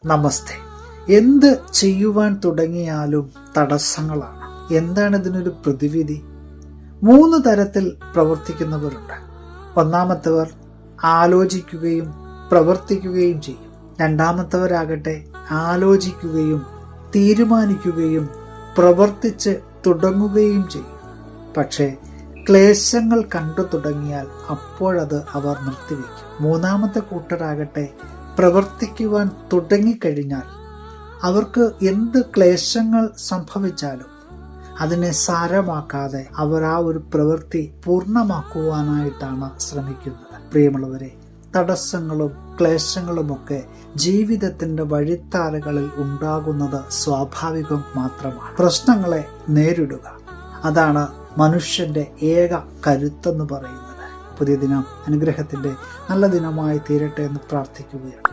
നമസ്തേ. എന്ത് ചെയ്യുവാൻ തുടങ്ങിയാലും തടസ്സങ്ങളാണ്. എന്താണ് ഇതിനൊരു പ്രതിവിധി? 3 തരത്തിൽ പ്രവർത്തിക്കുന്നവരുണ്ട്. ഒന്നാമത്തവർ ആലോചിക്കുകയും പ്രവർത്തിക്കുകയും ചെയ്യും. രണ്ടാമത്തവരാകട്ടെ ആലോചിക്കുകയും തീരുമാനിക്കുകയും പ്രവർത്തിച്ച് തുടങ്ങുകയും ചെയ്യും. പക്ഷേ ക്ലേശങ്ങൾ കണ്ടു തുടങ്ങിയാൽ അപ്പോഴത് അവർ നിർത്തിവെക്കും. മൂന്നാമത്തെ കൂട്ടരാകട്ടെ പ്രവർത്തിക്കുവാൻ തുടങ്ങിക്കഴിഞ്ഞാൽ അവർക്ക് എന്ത് ക്ലേശങ്ങൾ സംഭവിച്ചാലും അതിനെ സാരമാക്കാതെ അവർ ആ ഒരു പ്രവൃത്തി പൂർണ്ണമാക്കുവാനായിട്ടാണ് ശ്രമിക്കുന്നത്. പ്രിയമുള്ളവരെ, തടസ്സങ്ങളും ക്ലേശങ്ങളുമൊക്കെ ജീവിതത്തിന്റെ വഴിത്താരകളിൽ ഉണ്ടാകുന്നത് സ്വാഭാവികം മാത്രമാണ്. പ്രശ്നങ്ങളെ നേരിടുക, അതാണ് മനുഷ്യന്റെ ഏക കരുത്തെന്ന് പറയുന്നത്. പുതിയ ദിനം അനുഗ്രഹത്തിന്റെ നല്ല ദിനമായി തീരട്ടെ എന്ന് പ്രാർത്ഥിക്കുകയാണ്.